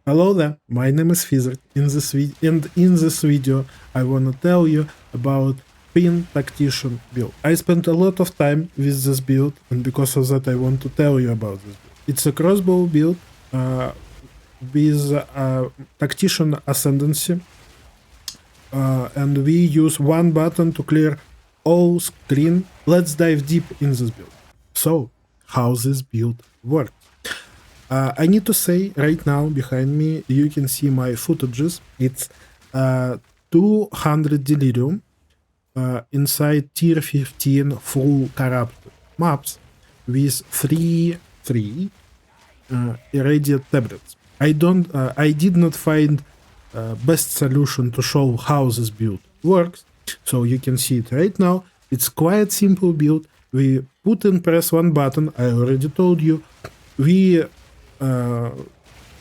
Hello there, my name is Fizard. In this video I wanna tell you about pin Tactician build. I spent a lot of time with this build, and because of that I want to tell you about this build. It's a crossbow build with Tactician Ascendancy, and we use one button to clear all screen. Let's dive deep in this build. So, how this build works? I need to say right now behind me you can see my footages. It's 200 delirium inside tier 15 full corrupted maps with three irradiate tablets. I did not find best solution to show how this build works, so you can see it right now. It's quite simple build. We put and press one button. I already told you. We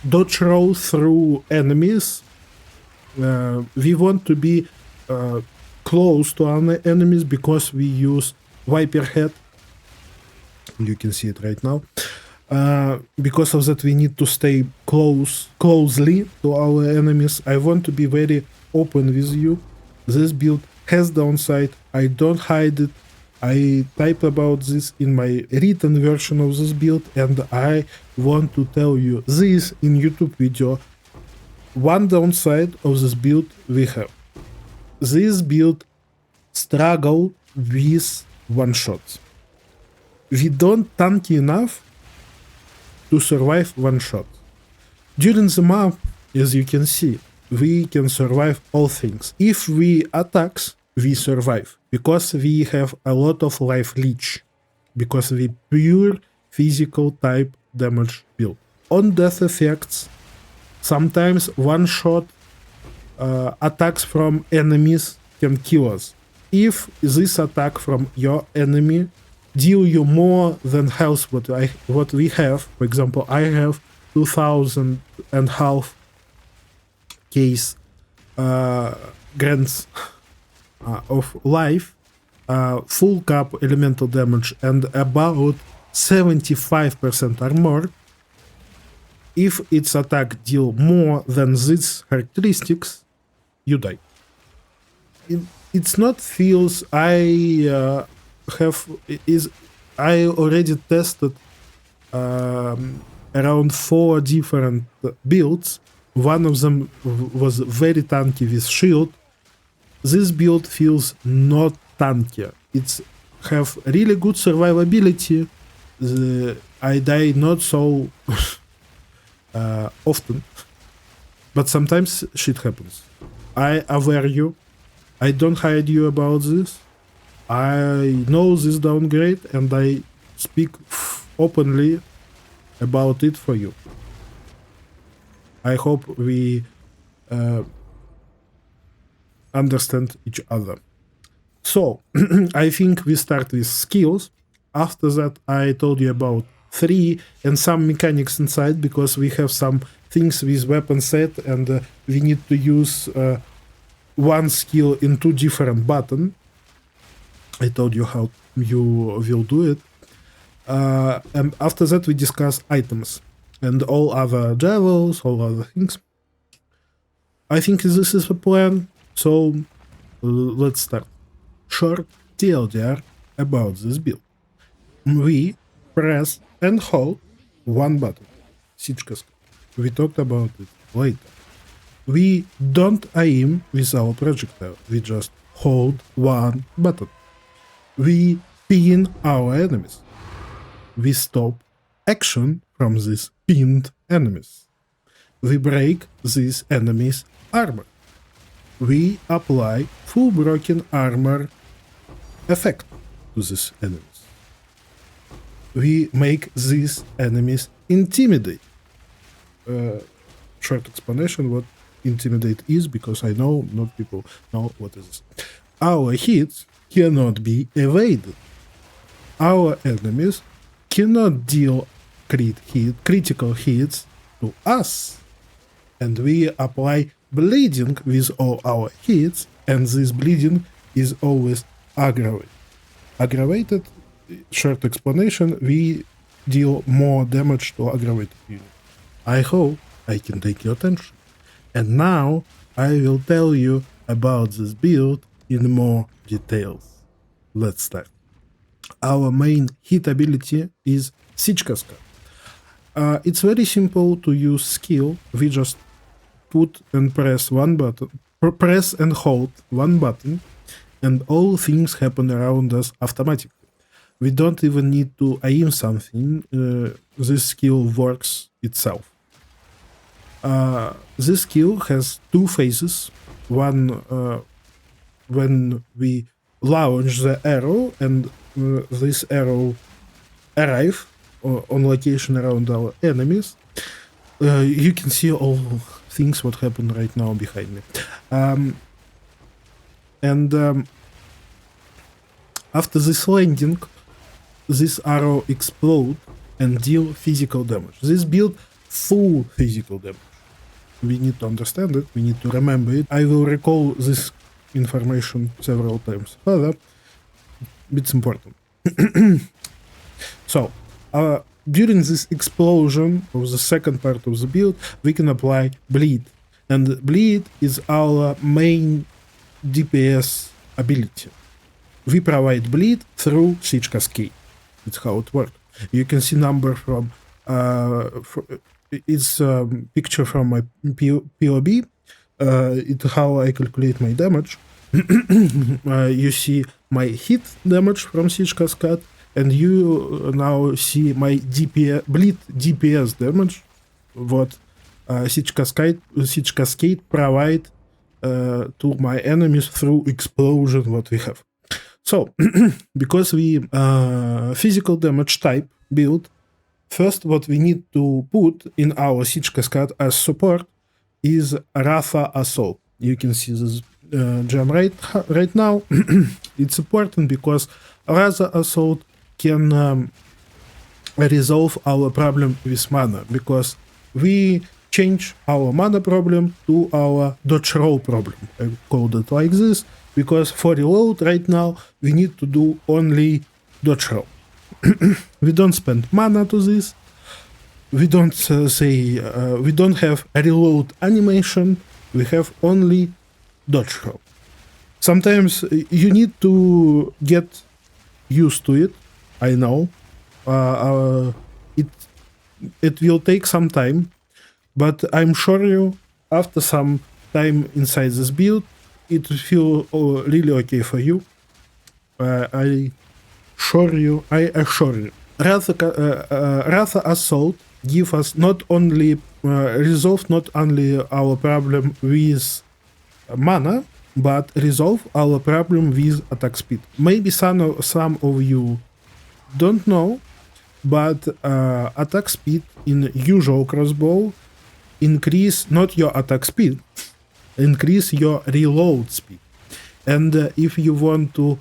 dodge roll through enemies. We want to be close to our enemies because we use Viper Head. You can see it right now. Because of that, we need to stay closely to our enemies. I want to be very open with you. This build has downside. I don't hide it. I type about this in my written version of this build, and I want to tell you this in YouTube video. One downside of this build we have. This build struggle with one-shots. We don't tanky enough to survive one shot. During the map, as you can see, we can survive all things. If we attacks, we survive because we have a lot of life leech, because we pure physical type damage build. On death effects, sometimes one shot attacks from enemies can kill us. If this attack from your enemy deal you more than health what we have, for example, I have 2,000 and half case grants of life, full cap elemental damage, and about 75% armor. If its attack deal more than these characteristics, you die. It's not feels. I already tested around 4 different builds. One of them was very tanky with shield. This build feels not tanky. It's have really good survivability. I die not so often, but sometimes shit happens. I aware you. I don't hide you about this. I know this downgrade and I speak openly about it for you. I hope we understand each other. So, I think we start with skills. After that, I told you about 3 and some mechanics inside, because we have some things with weapon set and we need to use one skill in 2 different buttons. I told you how you will do it. And after that, we discuss items and all other levels, all other things. I think this is a plan. So let's start. Short TLDR about this build. We press and hold one button. Siege Cascade. We talked about it later. We don't aim with our projectile. We just hold one button. We pin our enemies. We stop action from these pinned enemies. We break these enemies' armor. We apply full broken armor effect to these enemies. We make these enemies intimidate. Short explanation what intimidate is, because I know not people know what is this. Our hits cannot be evaded. Our enemies cannot deal critical hits to us. And we apply bleeding with all our hits, and this bleeding is always aggravated. Aggravated, short explanation, we deal more damage to aggravated unit. I hope I can take your attention. And now I will tell you about this build in more details. Let's start. Our main hit ability is Siege Cascade. It's very simple to use skill. We just put and press one button, press and hold one button, and all things happen around us automatically. We don't even need to aim something. This skill works itself. This skill has two phases. One when we launch the arrow and this arrow arrive on location around our enemies. You can see all things what happen right now behind me. After this landing, this arrow explode and deal physical damage. This build full physical damage. We need to understand it, we need to remember it. I will recall this information several times further. It's important. So, during this explosion of the second part of the build, we can apply bleed. And bleed is our main DPS ability. We provide bleed through Siege Cascade. It's how it works. You can see number from it's a picture from my POE. It's how I calculate my damage. You see my hit damage from Siege Cascade, and you now see my bleed DPS damage. What Siege Cascade provide to my enemies through explosion. What we have. So, because we physical damage type build, first what we need to put in our Siege Cascade as support is Ratha Assault. You can see this gem right now. It's important because Ratha Assault can resolve our problem with mana, because we change our mana problem to our dodge roll problem. I called it like this, because for reload right now, we need to do only dodge roll. We don't spend mana to this. We don't we don't have a reload animation. We have only dodge roll. Sometimes you need to get used to it. I know. It will take some time, but I'm sure you, after some time inside this build, it will feel really okay for you. I assure you. Ratha Assault give us not only resolve not only our problem with mana, but resolve our problem with attack speed. Maybe some of you don't know, but attack speed in usual crossbow increase not your attack speed, increase your reload speed. And if you want to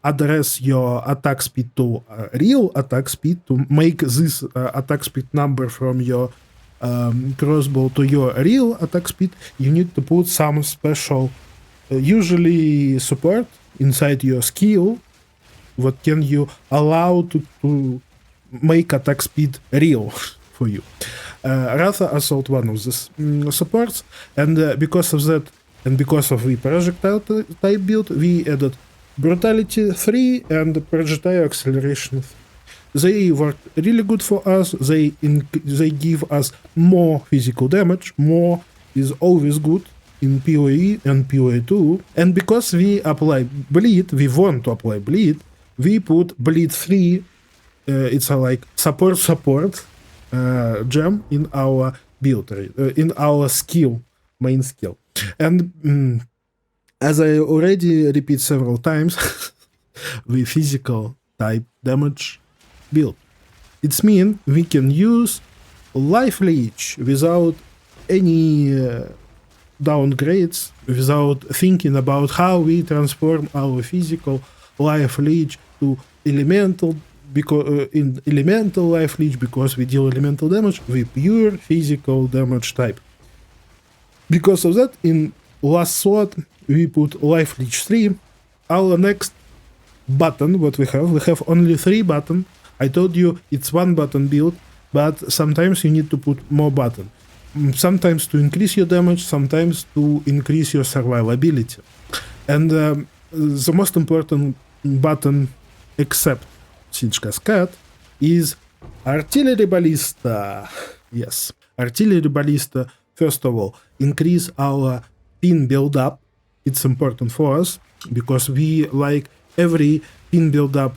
address your attack speed to real attack speed, to make this attack speed number from your crossbow to your real attack speed, you need to put some special, usually support inside your skill, what can you allow to make attack speed real for you. Ratha Assault one of these supports, and because of that, and because of the projectile type build, we added Brutality 3 and Projectile Acceleration 3. They work really good for us. They give us more physical damage. More is always good in POE and POE2. And because we apply bleed, we want to apply bleed, we put bleed 3. It's a like support gem in our build, in our skill, main skill. And as I already repeat several times, we physical type damage build. It means we can use life leech without any downgrades, without thinking about how we transform our physical life leech to elemental, because in elemental life leech, because we deal elemental damage with pure physical damage type. Because of that, in last slot we put life leech 3. Our next button, what we have only 3 buttons. I told you it's 1 button build, but sometimes you need to put more button. sometimes to increase your damage, sometimes to increase your survivability. And the most important button, except Siege Cascade, is Artillery Ballista. Yes, Artillery Ballista, first of all, increase our pin build-up. It's important for us because we like every pin build-up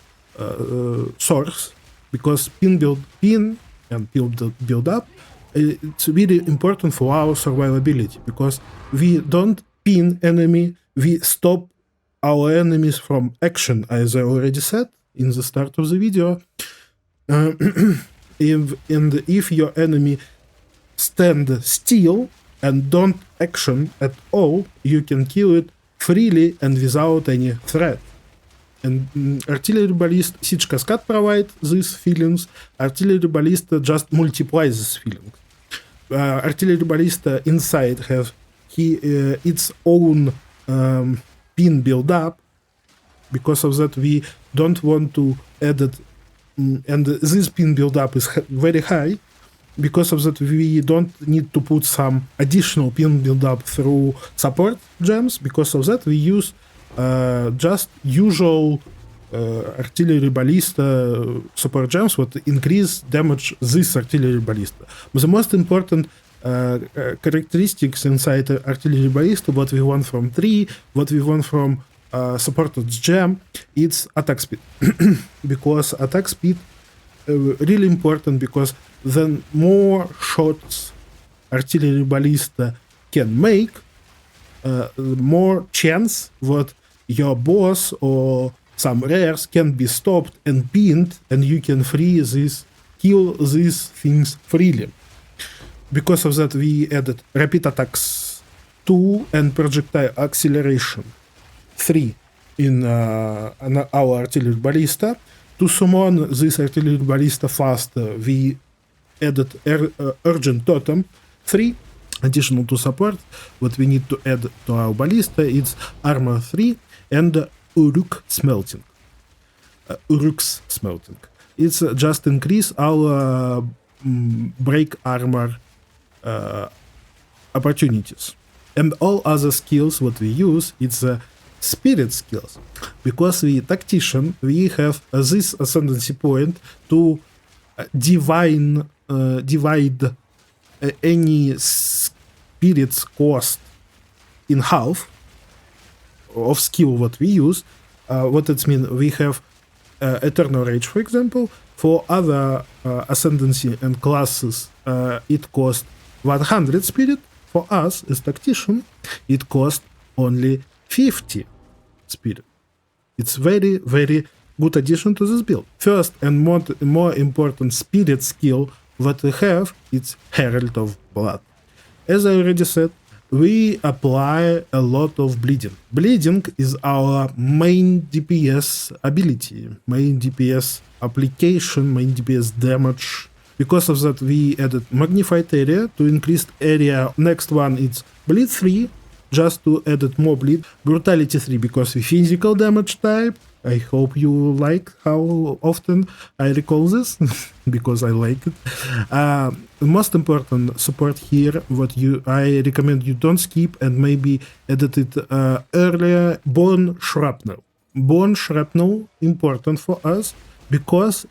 source, because pin and build-up, it's really important for our survivability, because we don't pin enemy, we stop our enemies from action, as I already said in the start of the video. If your enemy stand still and don't action at all, you can kill it freely and without any threat. And Artillery Ballista, Siege Cascade provide these feelings. Artillery Ballista just multiplies these feelings. Artillery Ballista inside have its own pin build up. Because of that, we don't want to add it, and this pin build up is very high. Because of that, we don't need to put some additional pin build up through support gems. Because of that, we use just usual Artillery Ballista support gems what increase damage this Artillery Ballista. But the most important characteristics inside Artillery Ballista, what we want from tree, what we want from supported gem, it's attack speed. Because attack speed really important, because the more shots Artillery Ballista can make, the more chance that your boss or some rares can be stopped and pinned, and you can kill these things freely. Because of that, we added rapid attacks 2 and projectile acceleration 3 in our Artillery Ballista. To summon this Artillery Ballista faster, we added Urgent Totem 3. Additional to support, what we need to add to our Ballista, it's Armor 3 and Uruk's Smelting. It's just increase our break armor opportunities. And all other skills what we use, it's spirit skills. Because we Tactician, we have this ascendancy point to divide any spirit's cost in half of skill what we use. What it means, we have Eternal Rage, for example. For other ascendancy and classes, it costs 100 spirit. For us as Tactician, it costs only 50 spirit. It's very, very good addition to this build. First and more important spirit skill what we have, it's Herald of Blood. As I already said, we apply a lot of bleeding. Bleeding is our main DPS ability, main DPS application, main DPS damage. Because of that, we added Magnified Area to increase area. Next one is Bleed 3, just to add more bleed. Brutality 3, because we physical damage type. I hope you like how often I recall this, because I like it. Most important support here, what I recommend you don't skip and maybe edit it earlier, Bone Shrapnel. Bone Shrapnel important for us because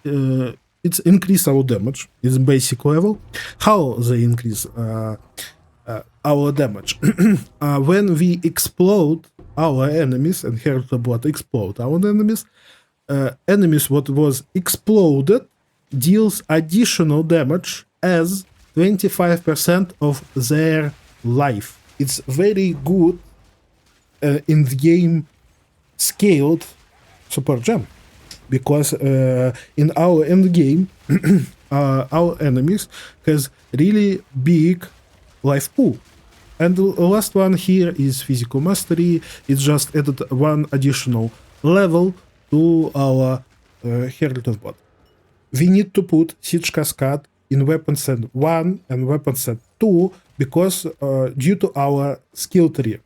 it's increase our damage. It's basic level. How they increase our damage? When we explode our enemies, and Herald of Blood explode our enemies, enemies what was exploded deals additional damage as 25% of their life. It's very good in the game scaled support gem, because in our end game our enemies has really big life pool. And the last one here is Physical Mastery. It's just added one additional level to our Herald of Blood. We need to put Siege Cascade in Weapon Set 1 and Weapon Set 2 because due to our skill tree.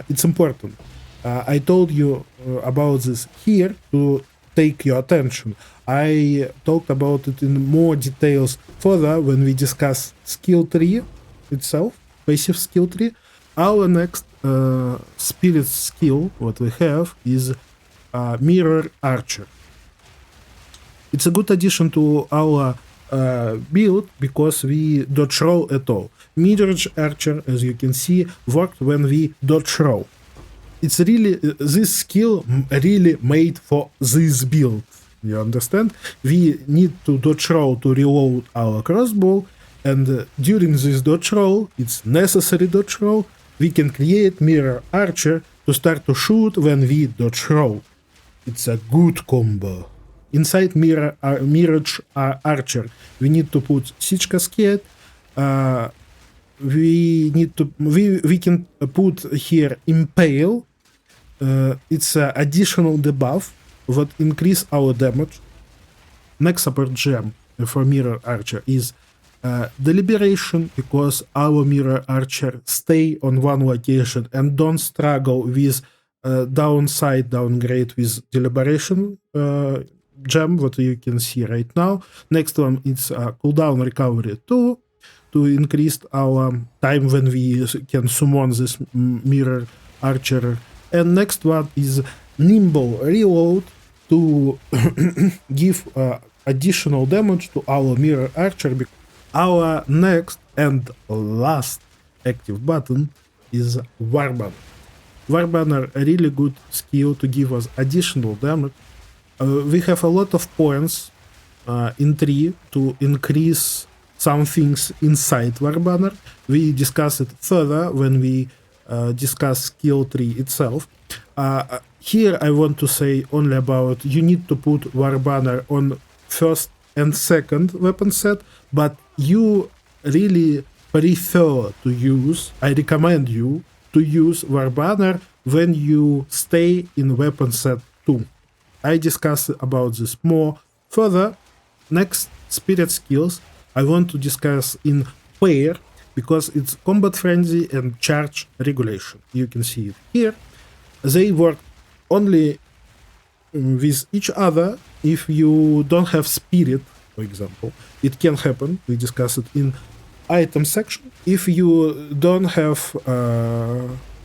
It's important. I told you about this here to take your attention. I talked about it in more details further when we discuss skill tree itself, passive skill tree. Our next spirit skill, what we have, is Mirror Archer. It's a good addition to our build because we dodge roll at all. Mirror Archer, as you can see, worked when we dodge roll. It's really, this skill really made for this build. You understand? We need to dodge roll to reload our crossbow, and during this dodge roll, it's necessary dodge roll, we can create Mirror Archer to start to shoot when we dodge roll. It's a good combo. Inside Mirage Archer, we need to put Siege Cascade. We can put here Impale. It's an additional debuff that increase our damage. Next support gem for Mirror Archer is Deliberation, because our Mirror Archer stay on one location and don't struggle with downgrade with Deliberation gem, what you can see right now. Next one is cooldown recovery 2 to increase our time when we can summon this Mirror Archer. And next one is Nimble Reload to give additional damage to our Mirror Archer. Our next and last active button is Warbanner. Warbanner, a really good skill to give us additional damage. We have a lot of points in tree to increase some things inside Warbanner. We discuss it further when we discuss skill tree itself. Here I want to say only about you need to put Warbanner on first and second weapon set, but you really prefer to use, I recommend you to use Warbanner when you stay in weapon set 2. I discuss about this more further. Next spirit skills I want to discuss in pair because it's combat frenzy and charge regulation. You can see it here. They work only with each other if you don't have spirit, for example. It can happen. We discuss it in item section. If you don't have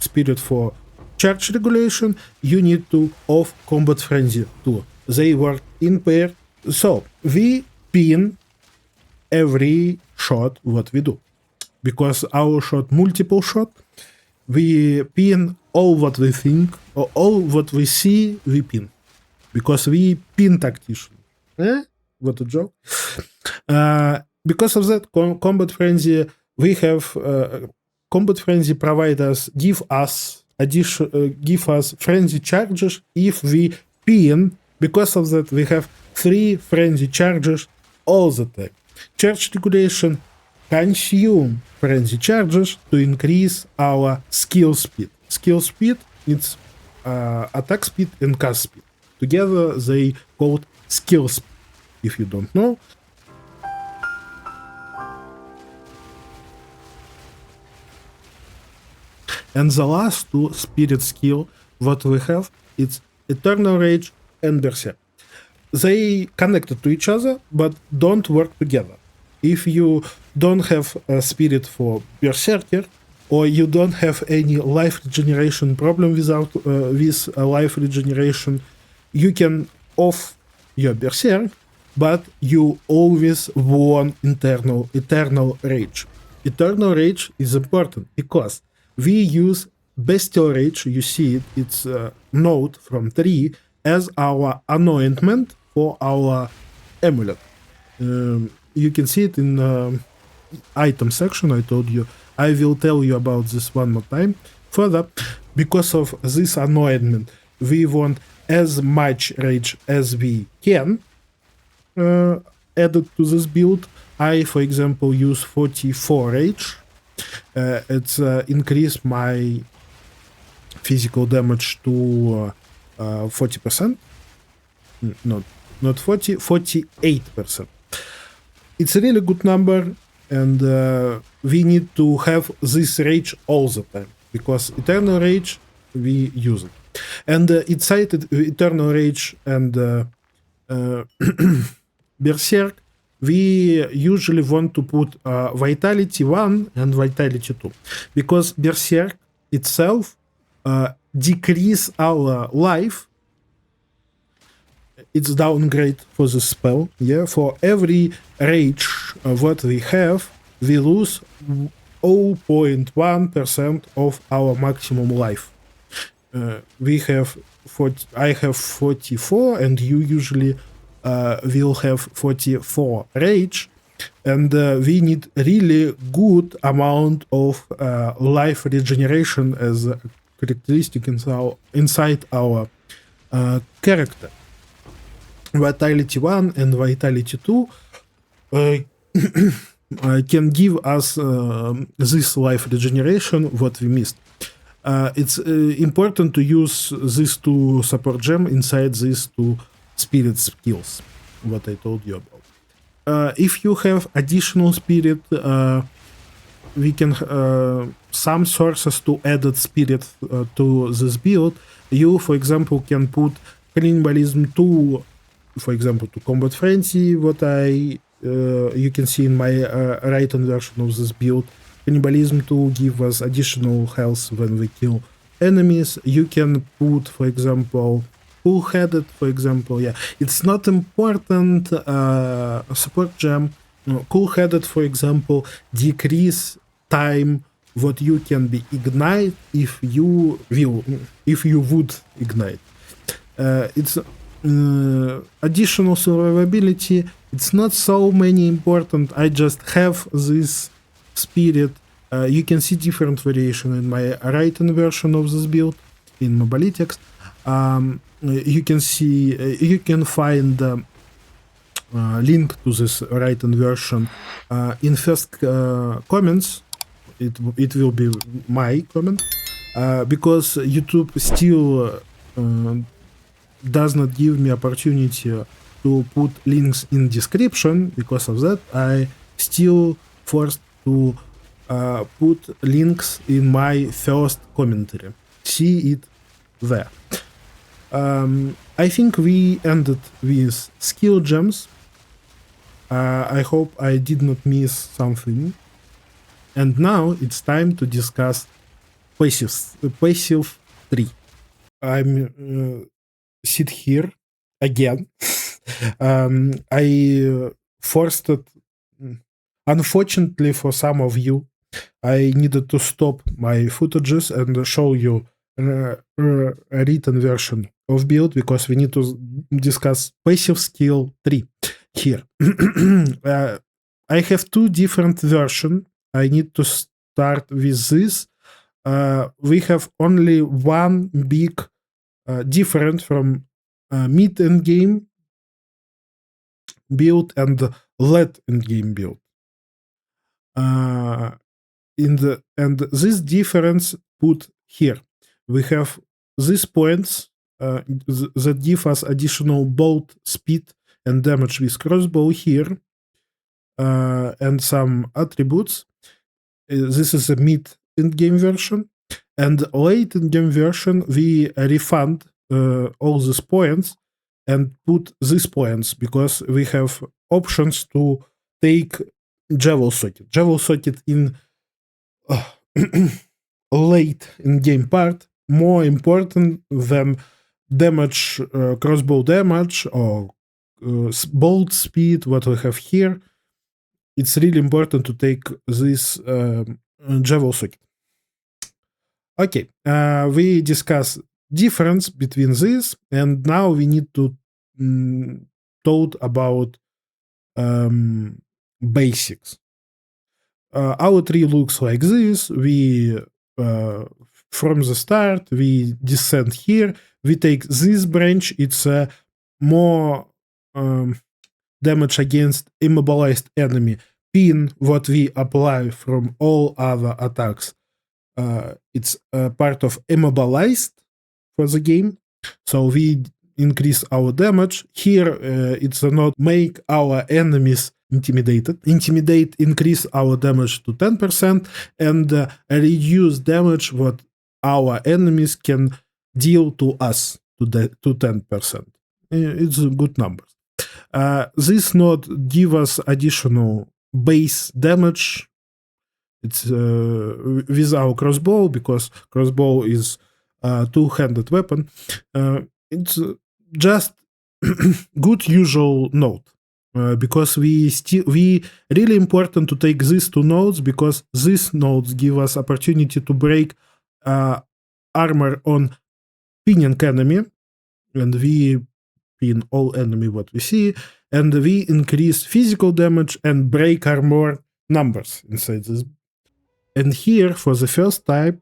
spirit for charge regulation, you need to off combat frenzy too. They work in pair. So we pin every shot what we do. Because our shot multiple shot, we pin all what we think, or all what we see, we pin. Because we pin Tactician. What a joke. Because of that, combat frenzy, we have combat frenzy providers give us frenzy charges if we pin. Because of that, we have 3 frenzy charges all the time. Charge regulation consume frenzy charges to increase our skill speed. Skill speed, it's attack speed and cast speed. Together they called skill speed. If you don't know. And the last 2 spirit skill what we have, it's Eternal Rage and Berserk. They connected to each other, but don't work together. If you don't have a spirit for Berserker, or you don't have any life regeneration problem with life regeneration, you can off your Berserk, but you always want Eternal Rage. Eternal Rage is important because we use Bestial Rage, you see it, it's a node from 3, as our anointment for our amulet. You can see it in item section, I told you. I will tell you about this one more time. Further, because of this anointment, we want as much rage as we can added to this build. I, for example, use 44 rage. It's increased my physical damage to 40%. Not 40, 48%. It's a really good number, and we need to have this rage all the time, because Eternal Rage, we use it. And it cited Eternal Rage and Berserk, we usually want to put Vitality 1 and Vitality 2 because Berserk itself decrease our life. It's downgrade for the spell. Yeah, for every rage what we have, we lose 0.1% of our maximum life. We have 40, I have 44, and you usually will have 44 rage, and we need really good amount of life regeneration as a characteristic inside our character. Vitality 1 and Vitality 2 can give us this life regeneration what we missed. It's important to use these two support gem inside these two spirit skills, what I told you about. If you have additional spirit, we can some sources to added spirit to this build. You, for example, can put cannibalism 2, for example, to combat frenzy, what I you can see in my right-hand version of this build. Cannibalism 2 give us additional health when we kill enemies. You can put, for example, cool-headed, for example. Yeah, it's not important support gem. Cool-headed, for example, decrease time what you can be ignite if you would ignite. It's additional survivability. It's not so many important. I just have this spirit. You can see different variation in my right-hand version of this build in Mobalytics. You can see, you can find link to this right-hand version in first comments. It will be my comment because YouTube still does not give me opportunity to put links in description. Because of that, I still forced to put links in my first commentary. See it there. I think we ended with skill gems. I hope I did not miss something. And now it's time to discuss passive 3. I'm sit here again. I forced it. Unfortunately for some of you, I needed to stop my footages and show you a written version of build because we need to discuss passive skill 3 here. I have two different versions. I need to start with this. We have only one big different from mid end game build and late end game build. And this difference put here. We have these points that give us additional bolt speed and damage with crossbow here, and some attributes. This is a mid end game version, and late end game version we refund all these points and put these points because we have options to take Javel Socket. Javel Socket in late in game part more important than damage, crossbow damage or bolt speed what we have here. It's really important to take this Javel Socket. Okay, we discuss difference between this, and now we need to talk about basics. Our tree looks like this. We from the start we descend here. We take this branch. It's more damage against immobilized enemy. Pin what we apply from all other attacks. It's part of immobilized for the game. So we increase our damage. Here it's not make our enemies intimidated. Intimidate increase our damage to 10% and reduce damage what our enemies can deal to us to 10%. It's good numbers. This node give us additional base damage. It's with our crossbow, because crossbow is a two-handed weapon. It's just good usual node. Because we really important to take these two nodes, because these nodes give us opportunity to break armor on pinning enemy, and we pin all enemy what we see, and we increase physical damage and break armor numbers inside this. And here, for the first time,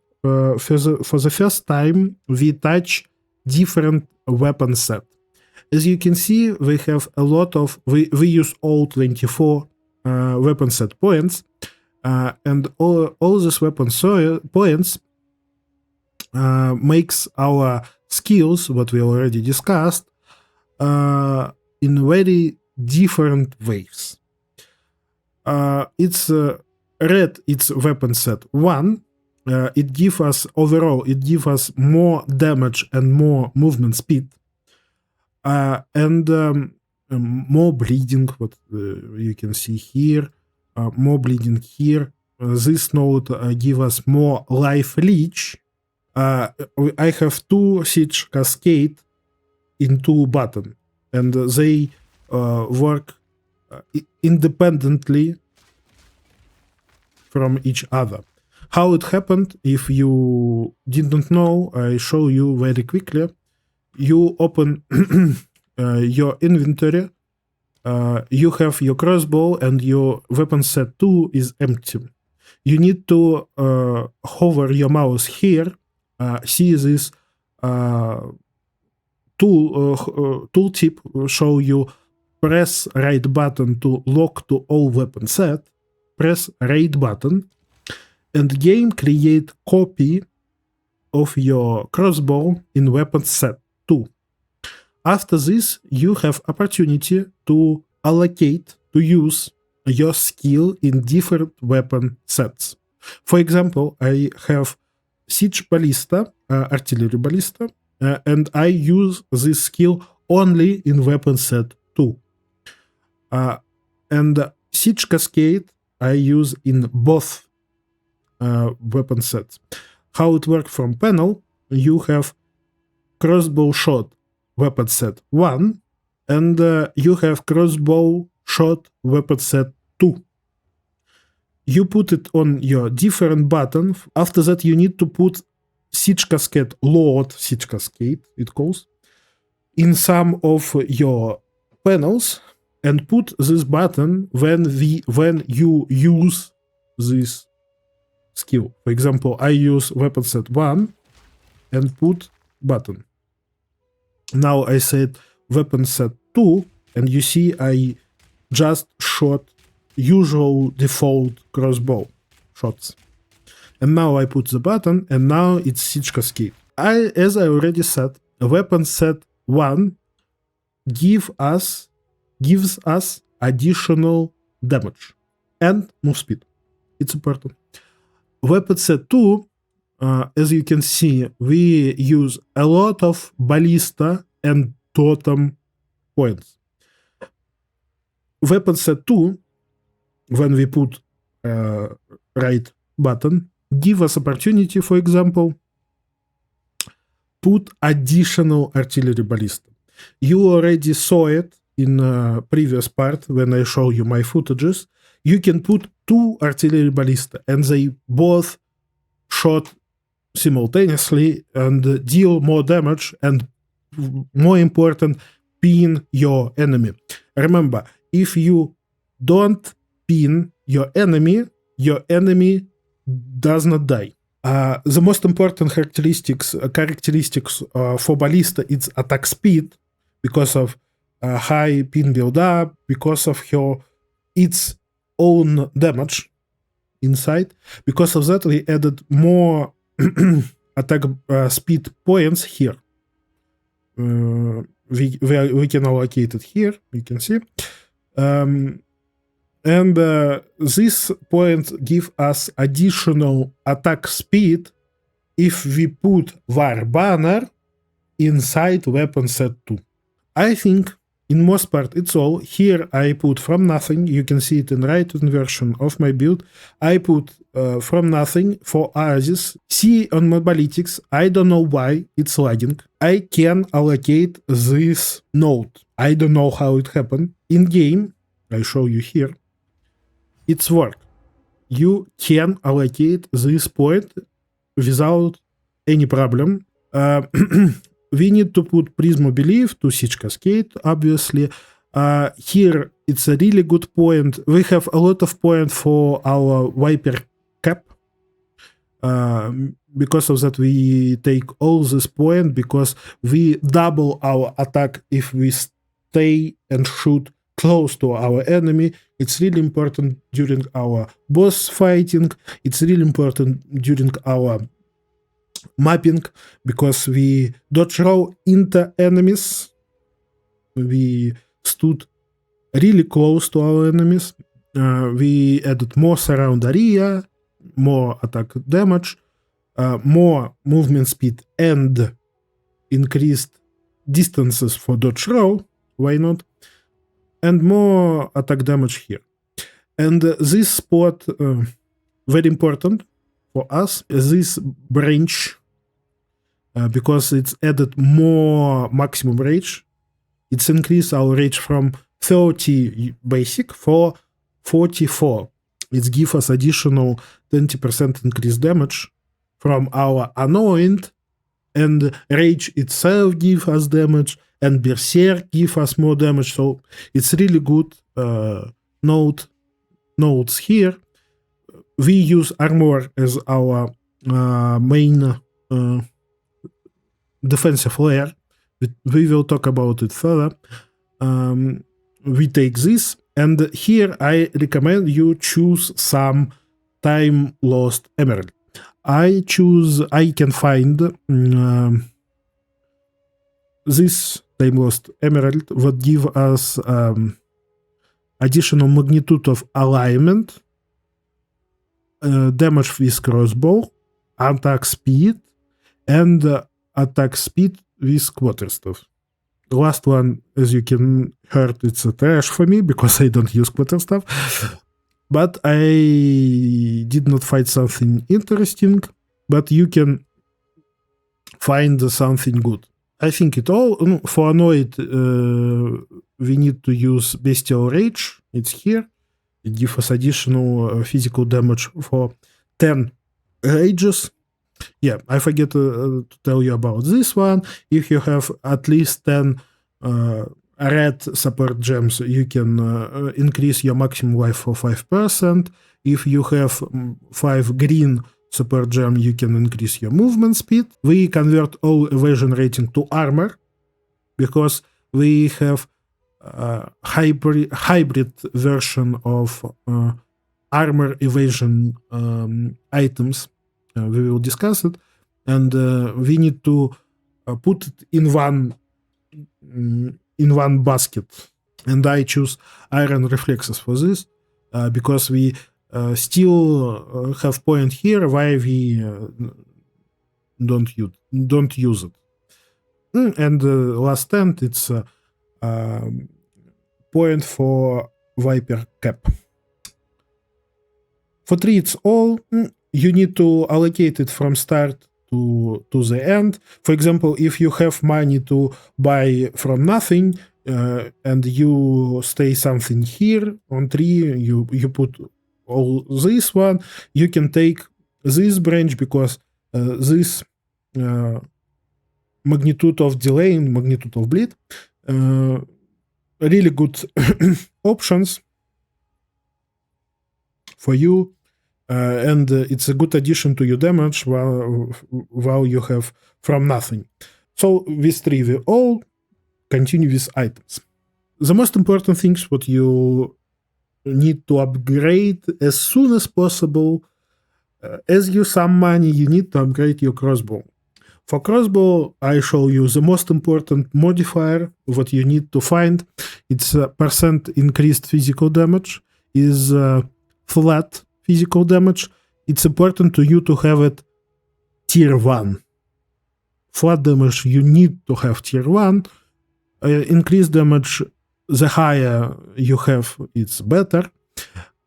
we touch different weapon set. As you can see, we have a lot of we use all 24 weapon set points, and all these weapon points makes our skills, what we already discussed, in very different ways. It's red, it's weapon set 1. It gives us overall, it gives us more damage and more movement speed, and more bleeding. What you can see here, more bleeding here. This node gives us more life leech. I have 2 siege cascade in 2 buttons, and they work independently from each other. How it happened, if you didn't know, I show you very quickly. You open your inventory, you have your crossbow, and your weapon set 2 is empty. You need to hover your mouse here, see this tooltip show you press right button to lock to all weapon set, press right button, and game create copy of your crossbow in weapon set 2. After this, you have opportunity to allocate, to use your skill in different weapon sets. For example, I have siege ballista, artillery ballista, and I use this skill only in weapon set 2. And siege cascade I use in both weapon sets. How it works from panel, you have crossbow shot weapon set 1, and you have crossbow shot weapon set 2. You put it on your different button. After that, you need to put siege cascade, load siege cascade, it calls, in some of your panels, and put this button when you use this skill. For example, I use weapon set 1 and put button. Now I said weapon set 2, and you see I just shot usual default crossbow shots. And now I put the button, and now it's siege cascade. As I already said, weapon set 1 gives us additional damage and move speed. It's important. Weapon set 2, as you can see, we use a lot of ballista and totem points. Weapon set 2, when we put right button, give us opportunity, for example, put additional artillery ballista. You already saw it in previous part when I show you my footages. You can put 2 artillery ballista, and they both shot simultaneously and deal more damage, and more important, pin your enemy. Remember, if you don't pin your enemy does not die. The most important characteristics for ballista is attack speed, because of high pin build-up, because of its own damage inside. Because of that, we added more attack speed points here. We can allocate it here, you can see. And this point give us additional attack speed if we put war banner inside weapon set 2. I think in most part, it's all. Here I put from nothing. You can see it in right version of my build. I put from nothing for Oasis. See on Mobalytics, I don't know why it's lagging. I can allocate this node. I don't know how it happened. In game, I show you here, it's work. You can allocate this point without any problem. We need to put Prism Belief to Siege Cascade, obviously. Here, it's a really good point. We have a lot of points for our Viper cap. Because of that, we take all this point because we double our attack if we stay and shoot close to our enemy. It's really important during our boss fighting. It's really important during our mapping because we dodge roll into enemies. We stood really close to our enemies. We added more surround area, more attack damage, more movement speed, and increased distances for dodge roll. Why not? And more attack damage here. And this spot, very important for us, this branch, because it's added more maximum rage. It's increased our rage from 30 basic for 44. It gives us additional 20% increased damage from our anoint, and rage itself gives us damage, and berserk gives us more damage. So it's really good nodes here. We use armor as our main defensive layer. We will talk about it further. We take this, and here I recommend you choose some time lost emerald. I can find this time lost emerald would give us additional magnitude of alignment, damage with crossbow, attack speed, and attack speed with quarterstaff. The last one, as you can heard, it's a trash for me because I don't use quarterstaff. But I did not find something interesting, but you can find something good. I think it all. For Annoyed, we need to use Bestial Rage. It's here. It gives us additional physical damage for 10 rages. Yeah, I forget to tell you about this one. If you have at least 10 red support gems, you can increase your maximum life for 5%. If you have 5 green support gem, you can increase your movement speed. We convert all evasion rating to armor because we have a hybrid version of armor evasion items. We will discuss it, and we need to put it in one basket. And I choose iron reflexes for this because we still have point here why we don't use it. And last end, it's point for Viper cap. For 3, it's all. You need to allocate it from start to the end. For example, if you have money to buy from nothing and you stay something here on 3, you put all this one, you can take this branch because this magnitude of delay and magnitude of bleed, really good options for you. And it's a good addition to your damage while you have from nothing. So with 3, we all continue with items. The most important things what you need to upgrade as soon as possible. As you some money, you need to upgrade your crossbow. For crossbow, I show you the most important modifier what you need to find. It's percent increased physical damage, is flat physical damage. It's important to you to have it tier 1. Flat damage, you need to have tier 1. Increased damage, the higher you have, it's better.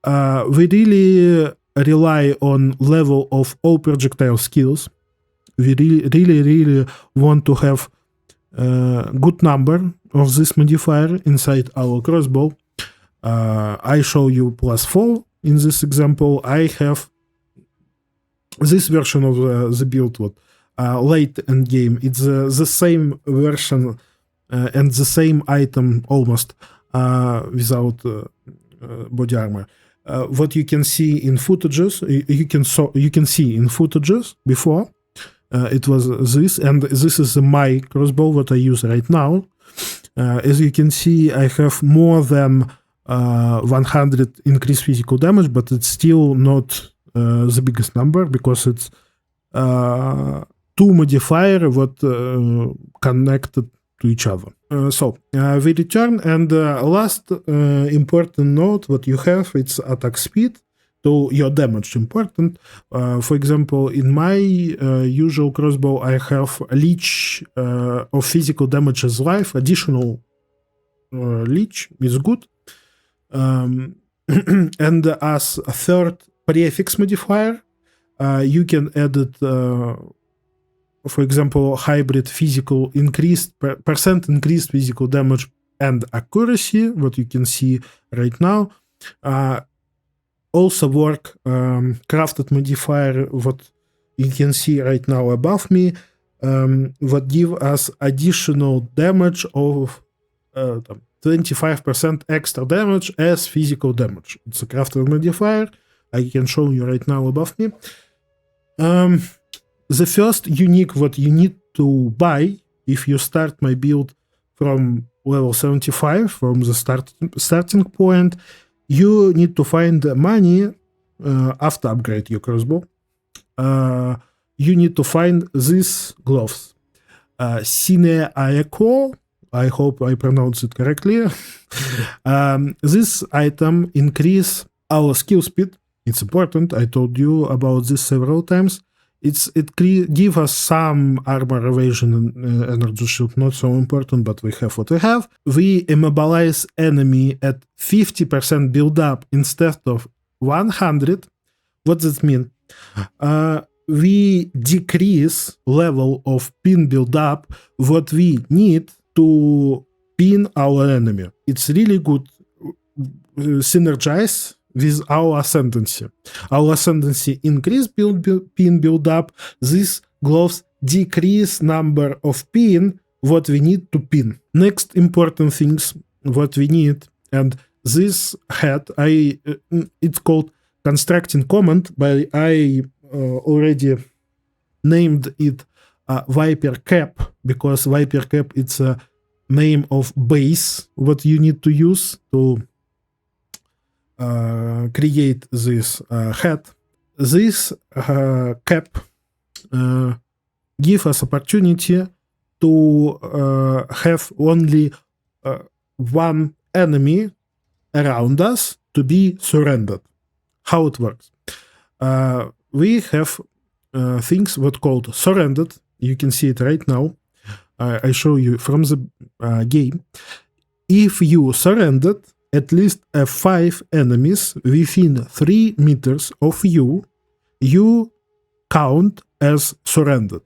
We really rely on level of all projectile skills. We really want to have a good number of this modifier inside our crossbow. I show you +4 in this example. I have this version of the build, late end game. It's the same version and the same item almost without body armor. What you can see in footages, you can see in footages before. It was this, and this is my crossbow that I use right now. As you can see, I have more than 100 increased physical damage, but it's still not the biggest number because it's two modifiers that connected to each other. So we return, and last important note what you have, it's attack speed to your damage important. For example, in my usual crossbow, I have a leech of physical damage as life. Additional leech is good. And as a third prefix modifier, you can add it, for example, hybrid physical increased percent increased physical damage and accuracy, what you can see right now. Also work crafted modifier, what you can see right now above me, what give us additional damage of 25% extra damage as physical damage. It's a crafted modifier. I can show you right now above me. The first unique what you need to buy if you start my build from level 75, from the starting point, you need to find money after upgrade your crossbow. You need to find these gloves. Sine Aeco, I hope I pronounce it correctly. This item increase our skill speed. It's important. I told you about this several times. It give us some armor evasion and energy shield, not so important, but we have what we have. We immobilize enemy at 50% build up instead of 100. What does it mean? We decrease level of pin build up what we need to pin our enemy. It's really good synergize with our ascendancy. Our ascendancy increase pin build up. These gloves decrease number of pin what we need to pin. Next important things what we need, and this hat it's called constructing command, but I already named it Viper Cap, because Viper Cap it's a name of base what you need to use to create this hat. This cap give us opportunity to have only one enemy around us to be surrendered. How it works? We have things what called surrendered. You can see it right now. I show you from the game. If you surrendered at least 5 enemies within 3 meters of you, you count as surrendered.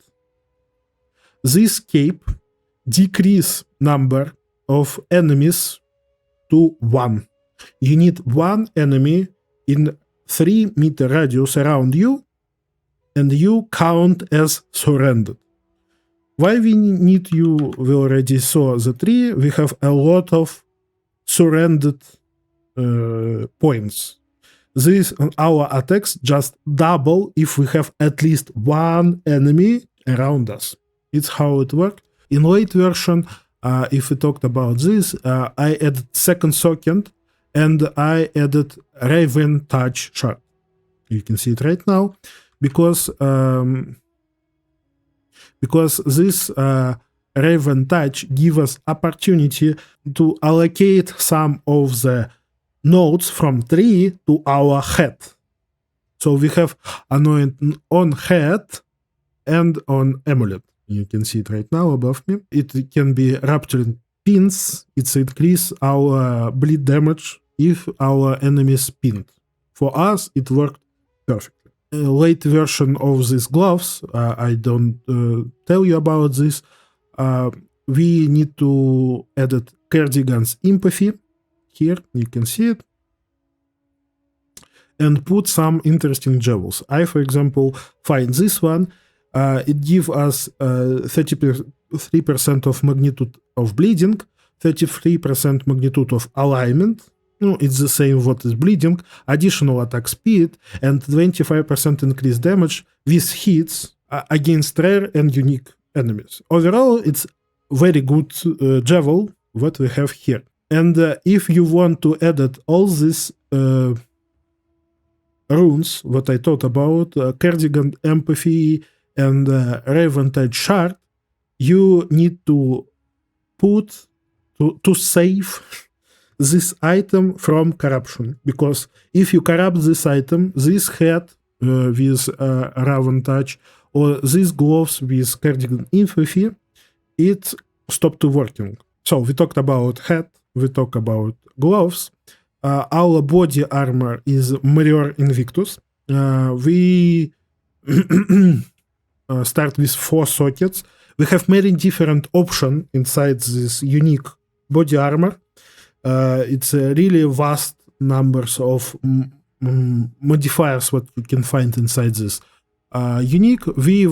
This cape decrease number of enemies to 1. You need 1 enemy in 3-meter radius around you, and you count as surrendered. Why we need you? We already saw the tree. We have a lot of surrendered points. This our attacks just double if we have at least 1 enemy around us. It's how it works. In late version, if we talked about this, I added second socket and I added Raven Touch shard. You can see it right now because this Raven Touch give us opportunity to allocate some of the nodes from tree to our head. So we have anoint on head and on amulet. You can see it right now above me. It can be rapturing pins, it's increase our bleed damage if our enemy is pinned. For us, it worked perfectly. A late version of these gloves, I don't tell you about this. We need to edit Cardigan's empathy. Here, you can see it. And put some interesting jewels. I, for example, find this one. It gives us 33% of magnitude of bleeding, 33% magnitude of alignment. No, it's the same what is bleeding, additional attack speed, and 25% increased damage with hits against rare and unique enemies. Overall, it's very good jewel what we have here. And if you want to edit all these runes, what I thought about, Cardigan Empathy and Raventide Shard, you need to put, to save this item from corruption. Because if you corrupt this item, this head with Raventide or these gloves with Cardigan Empathy, it stopped working. So we talked about head, we talked about gloves. Our body armor is Mirror Invictus. We start with 4 sockets. We have many different options inside this unique body armor. It's a really vast numbers of modifiers what you can find inside this unique. We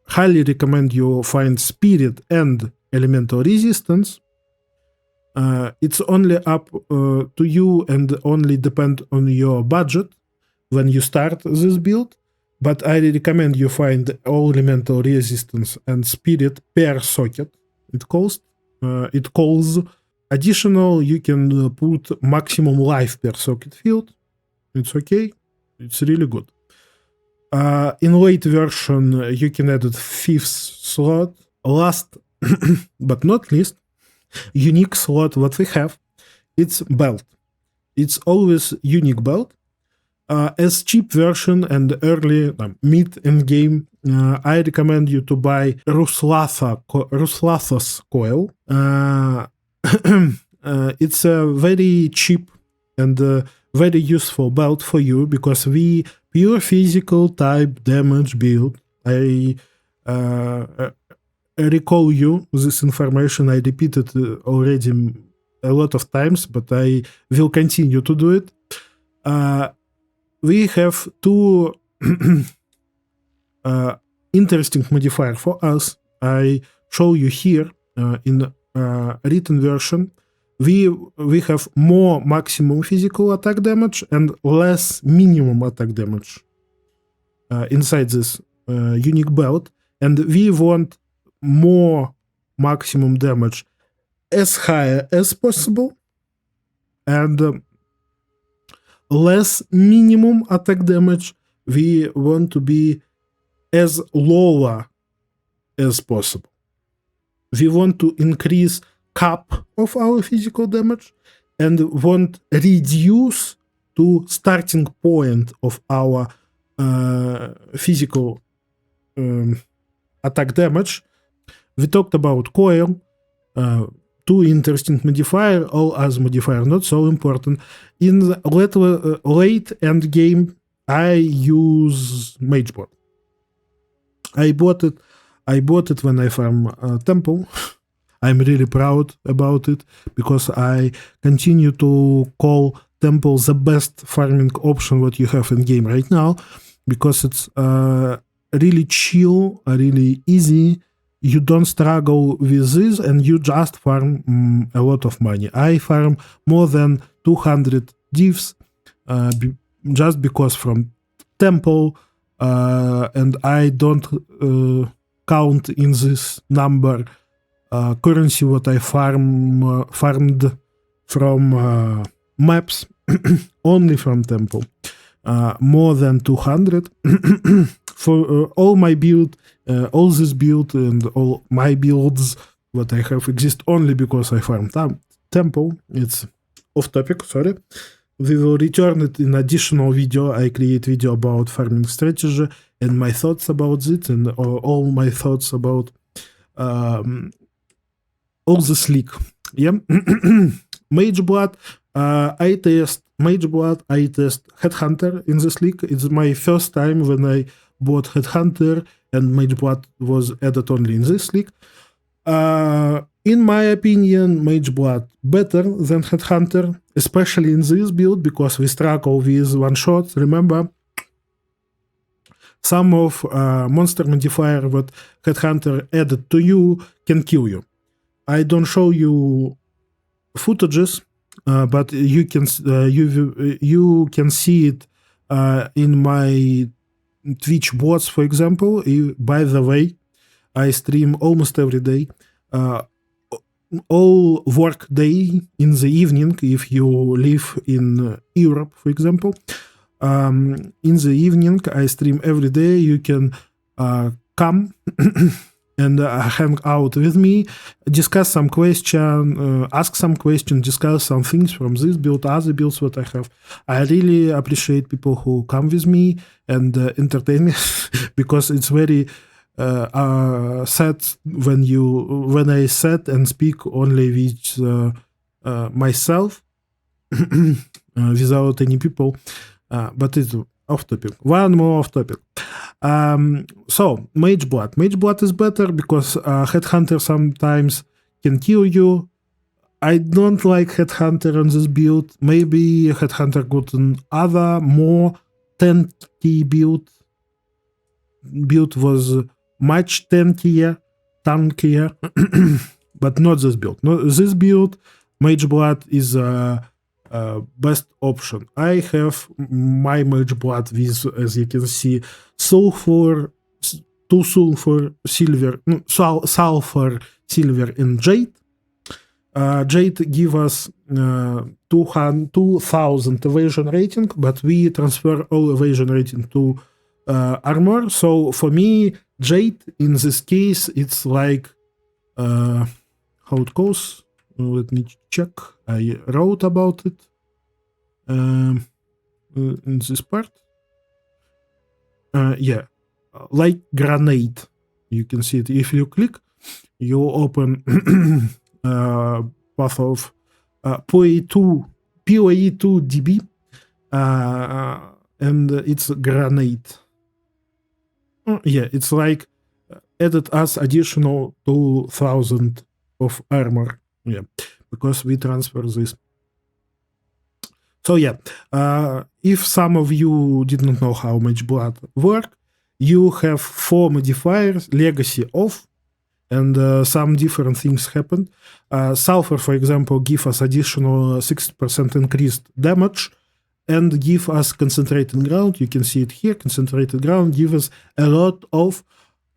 highly recommend you find Spirit and Elemental Resistance. It's only up to you and only depend on your budget when you start this build. But I recommend you find all elemental resistance and spirit per socket. It calls. Additional, you can put maximum life per socket field. It's okay. It's really good. In late version, you can add 5th slot. Last but not least, unique slot what we have, it's belt. It's always unique belt. As cheap version and early mid-end game, I recommend you to buy Ruslatha's coil. It's a very cheap and very useful belt for you because we pure physical type damage build. I recall you this information. I repeated already a lot of times, but I will continue to do it. We have 2 interesting modifier for us. I show you here in written version. We have more maximum physical attack damage and less minimum attack damage inside this unique belt, and we want more maximum damage as high as possible and less minimum attack damage. We want to be as lower as possible. We want to increase cap of our physical damage and want reduce to starting point of our physical attack damage. We talked about coil, 2 interesting modifier, all other modifier not so important. In the late end game, I use Mageboard. I bought it when I farm Temple. I'm really proud about it because I continue to call Temple the best farming option what you have in game right now, because it's really chill, really easy. You don't struggle with this and you just farm a lot of money. I farm more than 200 divs just because from Temple, and I don't count in this number currency what I farmed from maps, only from Temple. More than 200 for all my build, all this build and all my builds what I have exist only because I farmed Temple. It's off topic, sorry. We will return it in additional video. I create video about farming strategy and my thoughts about it and all my thoughts about all this leak. Yeah. Mage Blood, I test Mage Blood, I test Headhunter in this league. It's my first time when I bought Headhunter and Mage Blood was added only in this league. In my opinion, Mage Blood better than Headhunter, especially in this build because we struggle with one shots. Remember, some of monster modifier that Headhunter added to you can kill you. I don't show you footages, but you can see it in my Twitch bots, for example. By the way, I stream almost every day. All work day in the evening, if you live in Europe, for example. In the evening, I stream every day. You can come and hang out with me, discuss some question, ask some question, discuss some things from this build, other builds that I have. I really appreciate people who come with me and entertain me because it's very sad when I sit and speak only with myself without any people. But it's off topic. One more off topic. So Mage Blood. Mage Blood is better because Headhunter sometimes can kill you. I don't like Headhunter on this build. Maybe Headhunter got an other more tanky build. Build was much tankier, but not this build. This build, Mage Blood is best option. I have my Mage Blood with, as you can see, sulfur, silver, and jade. Jade give us 2000 evasion rating, but we transfer all evasion rating to armor. So for me, jade in this case, it's like how it goes. Let me check. I wrote about it in this part. Yeah, like grenade. You can see it. If you click, you open path of POE 2 DB, and it's grenade. Yeah, it's like added us additional 2000 of armor. Yeah, because we transfer this. So yeah, if some of you did not know how Mage Blood work, you have 4 modifiers, legacy off, and some different things happen. Sulfur, for example, give us additional 60% increased damage and give us concentrated ground. You can see it here. Concentrated ground gives us a lot of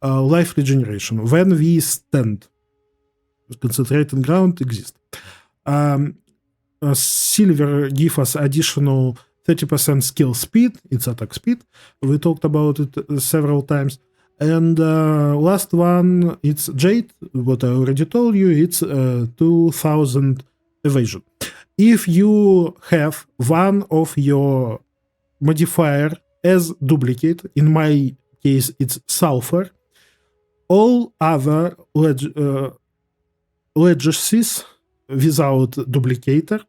life regeneration when we stand. Concentrated ground exists. Silver give us additional 30% skill speed. It's attack speed. We talked about it several times. And last one, it's jade. What I already told you, it's 2000 evasion. If you have one of your modifier as duplicate, in my case it's sulfur, all other legacies without duplicator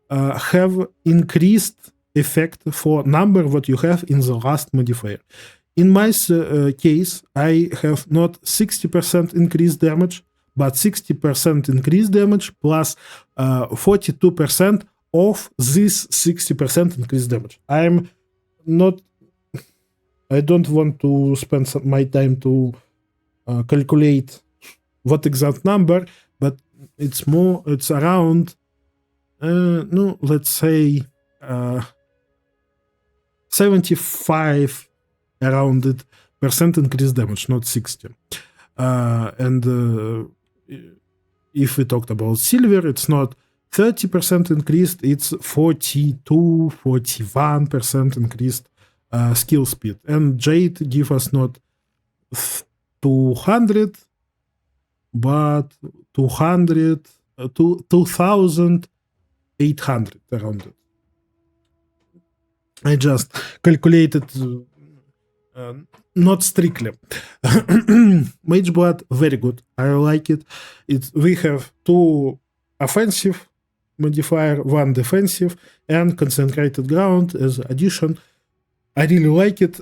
have increased effect for number what you have in the last modifier. In my case, I have not 60% increased damage, but 60% increased damage plus 42% of this 60% increased damage. I don't want to spend my time to calculate what exact number, but it's around, let's say 75 around it percent increased damage, not 60. And if we talked about silver, it's not 30% increased, it's 42, 41% increased skill speed. And jade give us not 200, but 2,800 around it. I just calculated not strictly. Mage Blood, very good. I like it. We have 2 offensive modifier, 1 defensive, and concentrated ground as addition. I really like it.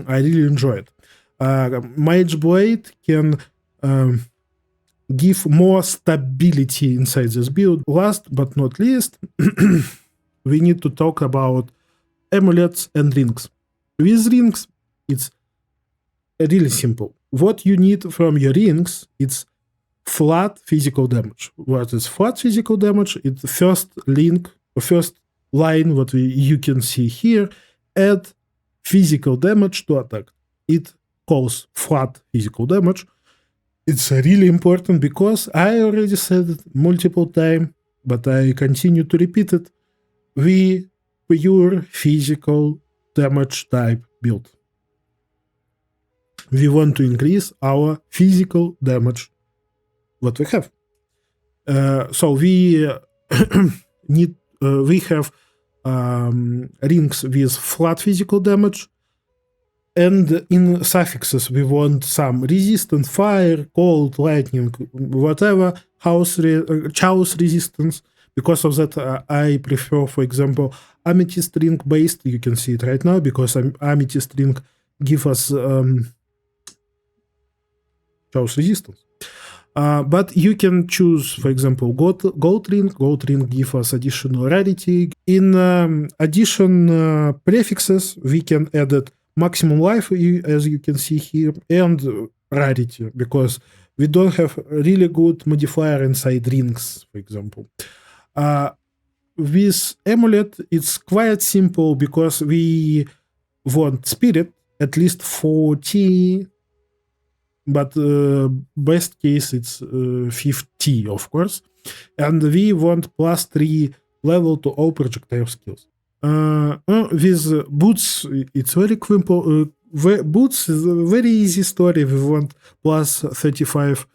I really enjoy it. Mage Blade can give more stability inside this build. Last but not least, we need to talk about amulets and rings. With rings, it's really simple. What you need from your rings, it's flat physical damage. What is flat physical damage? It's the first link, or first line, what you can see here, add physical damage to attack. It calls flat physical damage. It's really important because I already said it multiple times, but I continue to repeat it. We pure physical damage type build. We want to increase our physical damage what we have. So we need we have rings with flat physical damage, and in suffixes we want some resistance, fire, cold, lightning, whatever, chaos resistance. Because of that, I prefer, for example, amethyst ring based. You can see it right now because amethyst ring give us chaos resistance. But you can choose, for example, gold ring. Gold ring give us additional rarity. In addition prefixes, we can add it maximum life, as you can see here, and rarity, because we don't have really good modifier inside rings, for example. With amulet, it's quite simple because we want spirit, at least 40, but best case it's 50, of course, and we want +3 level to all projectile skills. With boots, it's very simple. Boots is a very easy story. We want +35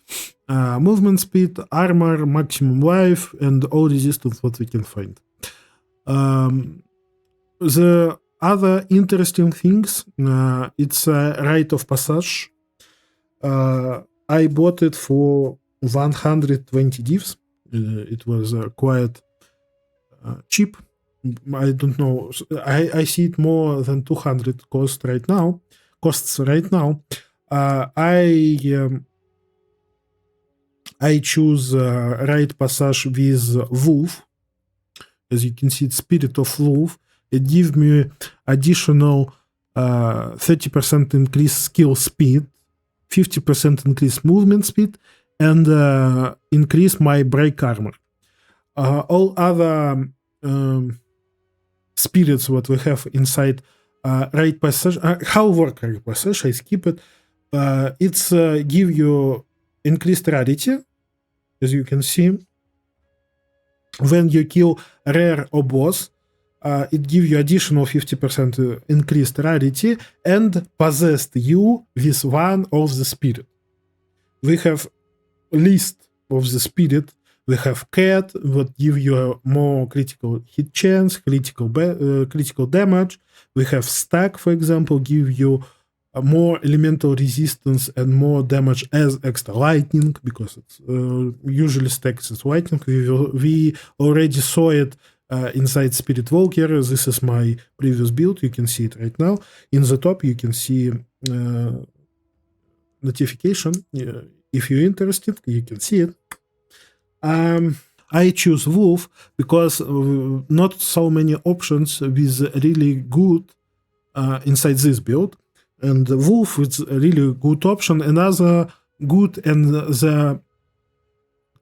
movement speed, armor, maximum life, and all resistance what we can find. The other interesting things, it's a rite of passage. I bought it for 120 divs. It was quite cheap. I don't know. I see it more than 200 costs right now. I choose Rite Passage with Wolf. As you can see, it's Spirit of Wolf. It gives me additional 30% increase skill speed, 50% increase movement speed, and increase my break armor. All other spirits what we have inside Rite Passage, how work Rite Passage, I skip it. It's give you increased rarity, as you can see. When you kill rare or boss, it gives you additional 50% increased rarity and possessed you with one of the spirit. We have list of the spirit. We have cat, what give you a more critical hit chance, critical damage. We have stack, for example, give you a more elemental resistance and more damage as extra lightning, because it's usually stacks as lightning. We already saw it inside Spirit Walker. This is my previous build. You can see it right now. In the top, you can see notification. If you're interested, you can see it. I choose Wolf because not so many options with really good inside this build. And Wolf is a really good option. Another good and the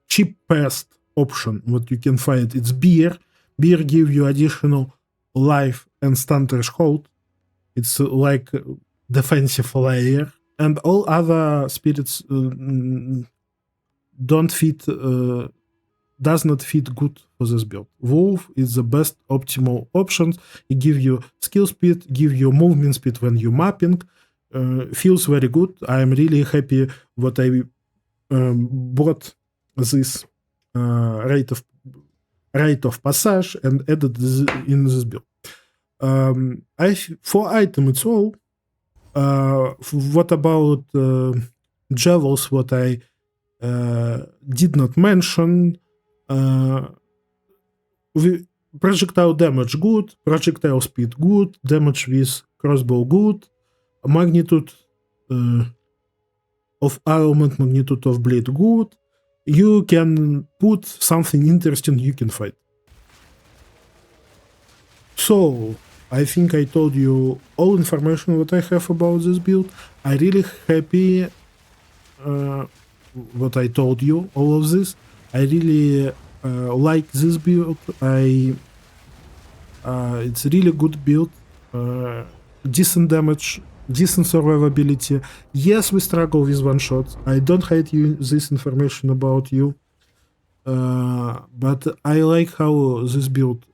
cheapest option what you can find, it's Beer. Beer give you additional life and stun threshold. It's like defensive layer. And all other spirits does not fit good for this build. Wolf is the best optimal option. It gives you skill speed, give you movement speed when you're mapping. Feels very good. I am really happy what I bought this rite of passage and added this in this build. For item it's all. What about Jevels, what I did not mention? Projectile damage good, projectile speed good, damage with crossbow good, magnitude of armament, magnitude of blade good. You can put something interesting you can fight. So, I think I told you all information what I have about this build. I really happy what I told you, all of this. I really like this build. It's really good build, decent damage, decent survivability. Yes, we struggle with one shot. I don't hide you this information about you, but I like how this build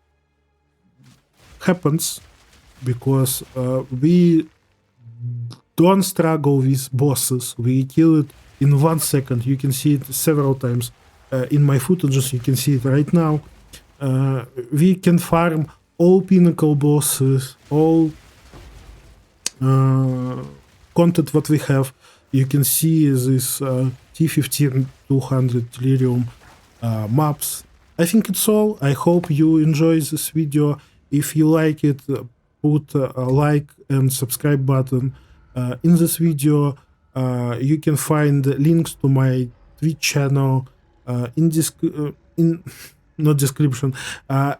happens because we don't struggle with bosses. We kill it in 1 second. You can see it several times in my footages. You can see it right now. We can farm all pinnacle bosses, all content what we have. You can see this T15 200 Delirium maps. I think it's all. I hope you enjoy this video. If you like it, put a like and subscribe button. In this video, you can find links to my Twitch channel in not description,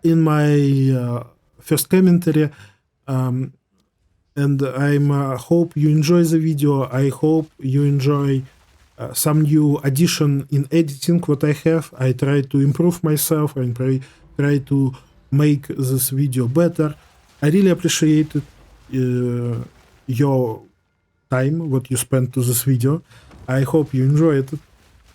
in my first commentary. And I hope you enjoy the video. I hope you enjoy some new addition in editing what I have. I try to improve myself and try to make this video better. I really appreciate your time, what you spent to this video. I hope you enjoyed it.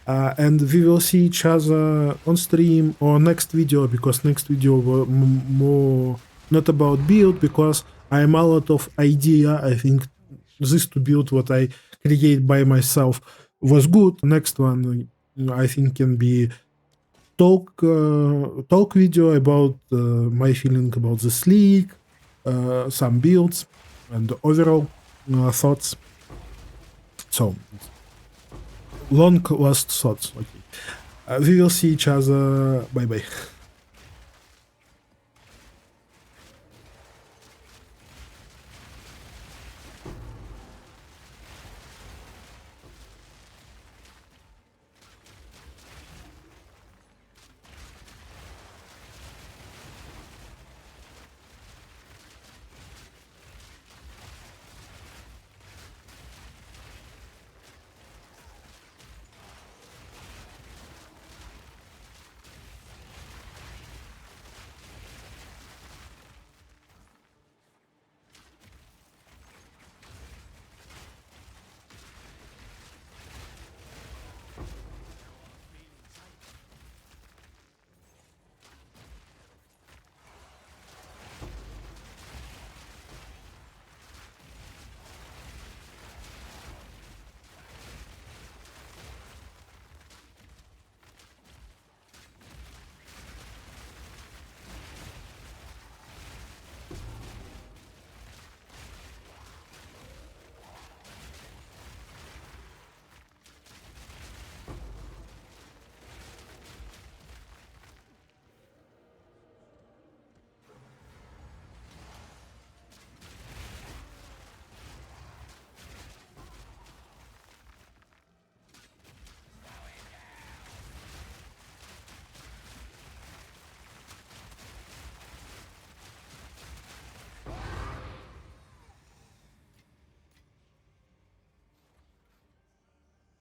And we will see each other on stream or next video, because next video will more not about build, because I am a lot of idea. I think this to build what I create by myself was good. Next one I think can be talk video about my feeling about this league, some builds and overall thoughts. So long last thoughts. Okay. We will see each other. Bye bye.